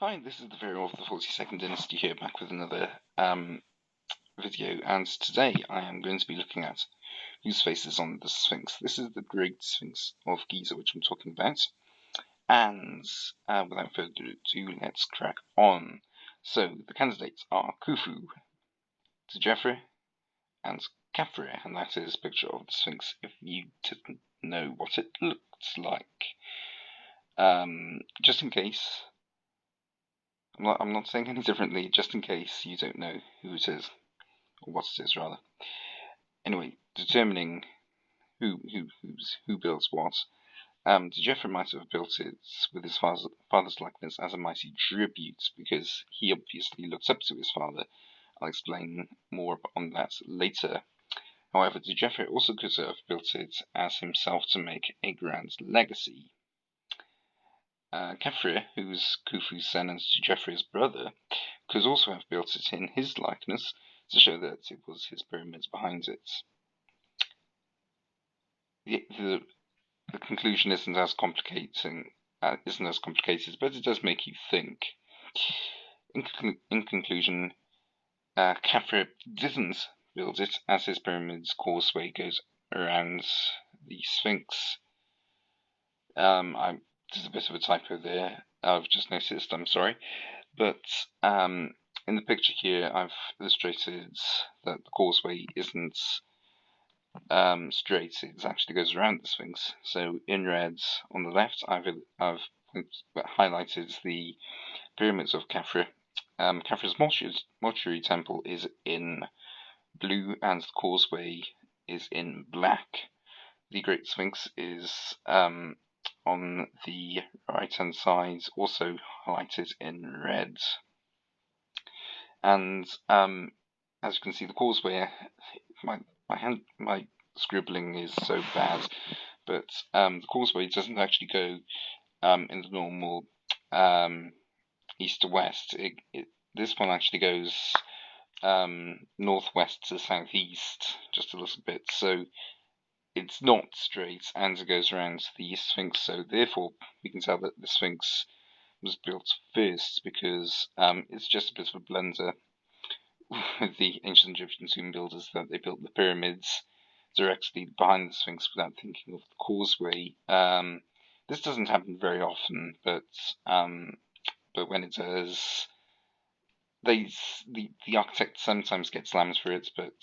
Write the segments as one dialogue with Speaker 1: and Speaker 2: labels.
Speaker 1: Hi, this is the Pharaoh of the 42nd Dynasty here, back with another video, and today I am going to be looking at whose face is on the Sphinx. This is the Great Sphinx of Giza, which I'm talking about, and without further ado, let's crack on. So, the candidates are Khufu, Djedefre, and Khafre, and that is a picture of the Sphinx if you didn't know what it looked like. Just in case, I'm not saying any differently, just in case you don't know who it is, or what it is rather. Anyway, determining who builds what. Djedefre might have built it with his father's likeness as a mighty tribute, because he obviously looks up to his father. I'll explain more on that later. However, Djedefre also could have built it as himself to make a grand legacy. Khafre, who's Khufu's son and Djedefre's brother, could also have built it in his likeness to show that it was his pyramids behind it. The conclusion isn't as complicated, but it does make you think. In conclusion, Khafre didn't build it, as his pyramid's causeway goes around the Sphinx. There's a bit of a typo there. I've just noticed. I'm sorry, but in the picture here, I've illustrated that the causeway isn't straight. It actually goes around the Sphinx. So in red on the left, I've highlighted the pyramids of Khafre. Khafre's mortuary temple is in blue, and the causeway is in black. The Great Sphinx is on the right-hand side, also highlighted in red. And as you can see, the causeway, my scribbling is so bad, but the causeway doesn't actually go in the normal east to west. This one actually goes northwest to southeast, just a little bit. So it's not straight, and it goes around the Sphinx. So therefore, we can tell that the Sphinx was built first, because it's just a bit of a blunder with the ancient Egyptian tomb builders, that they built the pyramids directly behind the Sphinx without thinking of the causeway. This doesn't happen very often, but when it does, the architect sometimes gets slammed for it, but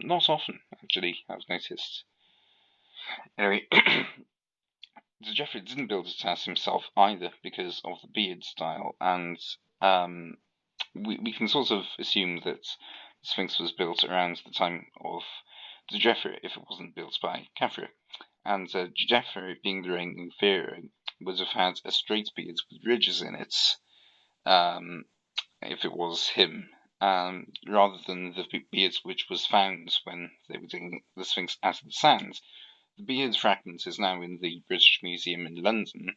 Speaker 1: not often, actually, I've noticed. Anyway, Djedefre didn't build it as himself either, because of the beard style, and we can sort of assume that the Sphinx was built around the time of Djedefre if it wasn't built by Khafre. And Djedefre, being the reigning pharaoh, would have had a straight beard with ridges in it, if it was him, rather than the beard which was found when they were digging the Sphinx out of the sand. The beard fragment is now in the British Museum in London,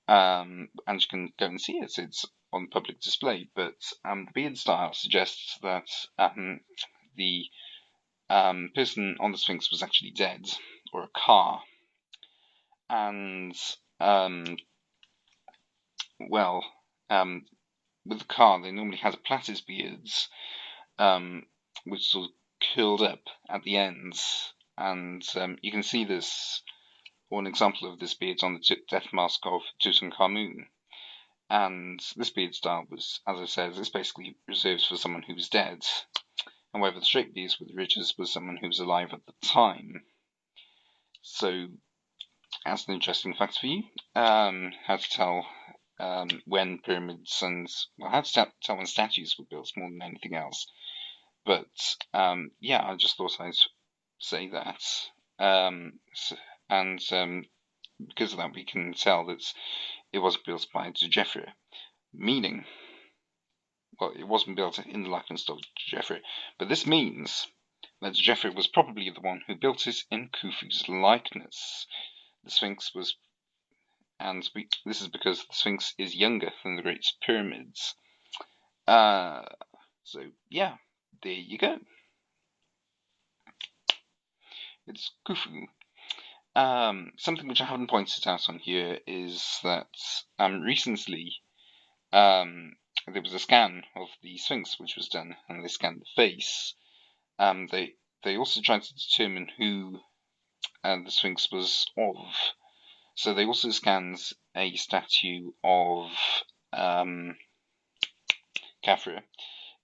Speaker 1: and you can go and see it. It's on public display, but the beard style suggests that the person on the Sphinx was actually dead, or a car. And, well, with the car, they normally had a plaited beards, which sort of curled up at the ends. And you can see this, or an example of this beard, on the death mask of Tutankhamun. And this beard style was, as I said, is basically reserved for someone who was dead. However, the straight beards with ridges was someone who was alive at the time. So that's an interesting fact for you. How to tell when pyramids and, well, how to tell when statues were built more than anything else. But yeah, I just thought I'd say that. Because of that, we can tell that it was built by Djedefre, meaning, well, it wasn't built in the likeness of Djedefre, but this means that Djedefre was probably the one who built it in Khufu's likeness. The Sphinx was, and this is because the Sphinx is younger than the Great Pyramids. So yeah, there you go. It's Khufu. Something which I haven't pointed out on here is that recently there was a scan of the Sphinx which was done, and they scanned the face. They also tried to determine who the Sphinx was of. So they also scanned a statue of Khafre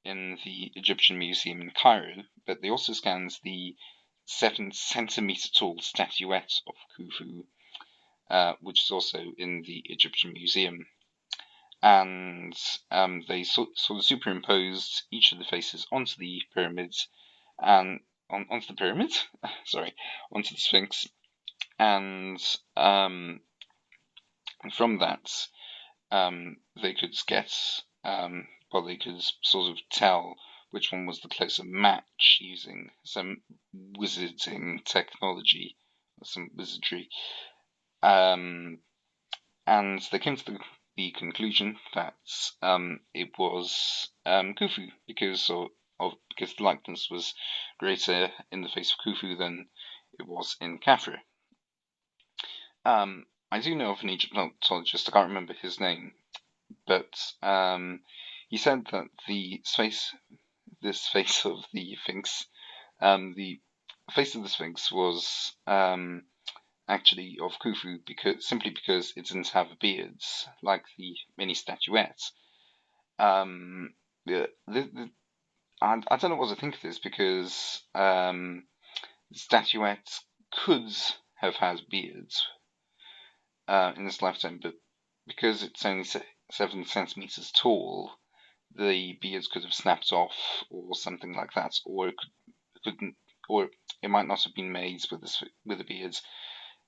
Speaker 1: in the Egyptian Museum in Cairo, but they also scanned the 7 centimeter tall statuette of Khufu, which is also in the Egyptian Museum. And they sort of superimposed each of the faces onto the pyramids, and onto the pyramid, sorry, onto the Sphinx, and from that they could get, well, they could sort of tell which one was the closer match using some wizarding technology, some wizardry. And they came to the conclusion that it was Khufu, because because the likeness was greater in the face of Khufu than it was in Khafre. I do know of an Egyptologist, I can't remember his name, but he said that this face of the Sphinx, the face of the Sphinx was actually of Khufu simply because it didn't have beards like the mini statuettes. I don't know what to think of this, because statuettes could have had beards in this lifetime, but because it's only 7 centimeters tall, the beards could have snapped off or something like that, or couldn't, or it might not have been made with the beards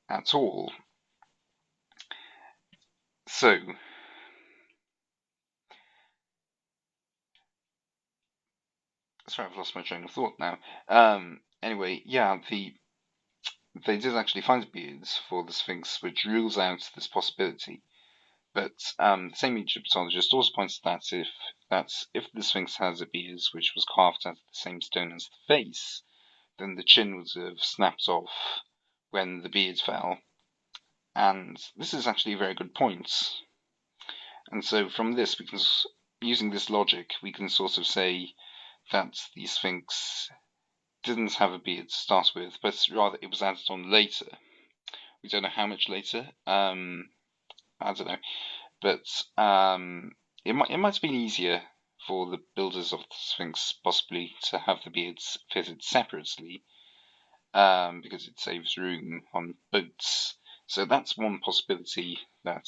Speaker 1: at all. So, sorry, I've lost my train of thought now. Anyway, yeah, they did actually find beards for the Sphinx, which rules out this possibility. But the same Egyptologist also points that if the Sphinx has a beard which was carved out of the same stone as the face, then the chin would have snapped off when the beard fell. And this is actually a very good point. And so from this, using this logic, we can sort of say that the Sphinx didn't have a beard to start with, but rather it was added on later. We don't know how much later. I don't know, but it might have been easier for the builders of the Sphinx possibly to have the beards fitted separately, because it saves room on boats. So that's one possibility that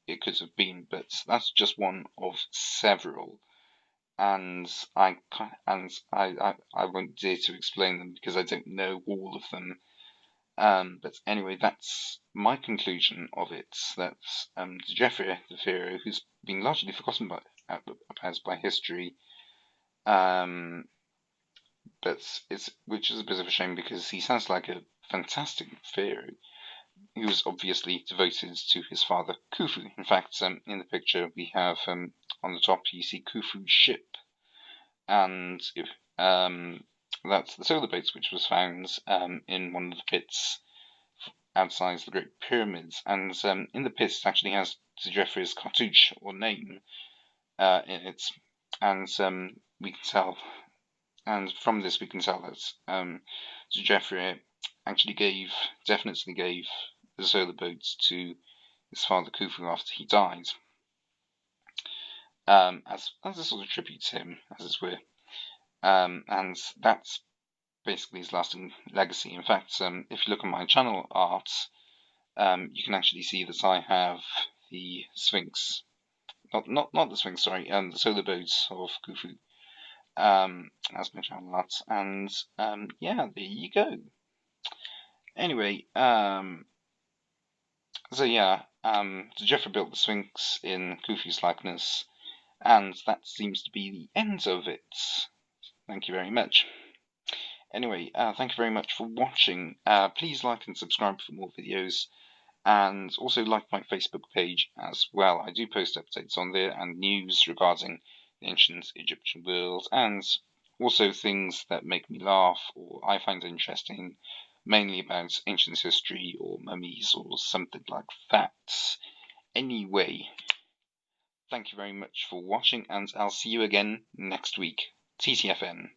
Speaker 1: it could have been, but that's just one of several. And I won't dare to explain them because I don't know all of them. But anyway, that's my conclusion of it. That Djedefre, the pharaoh, who's been largely forgotten by history, which is a bit of a shame because he sounds like a fantastic pharaoh. He was obviously devoted to his father Khufu. In fact, in the picture we have on the top you see Khufu's ship, and that's the solar boat which was found in one of the pits outside the Great Pyramids, and in the pit it actually has Djedefre's cartouche or name in it, and we can tell, and from this we can tell that Djedefre actually definitely gave the solar boats to his father Khufu after he died, as a sort of tribute to him, as it were, and that's basically his lasting legacy. In fact, if you look at my channel art, you can actually see that I have the Sphinx, not the Sphinx, sorry, the solar boats of Khufu, as my channel art, and yeah, there you go. Anyway, so yeah, Djedefre built the Sphinx in Khufu's likeness, and that seems to be the end of it. Thank you very much. Anyway, thank you very much for watching. Please like and subscribe for more videos, and also like my Facebook page as well. I do post updates on there and news regarding the ancient Egyptian world, and also things that make me laugh or I find interesting, mainly about ancient history or mummies or something like that. Anyway, thank you very much for watching, and I'll see you again next week. TTFN.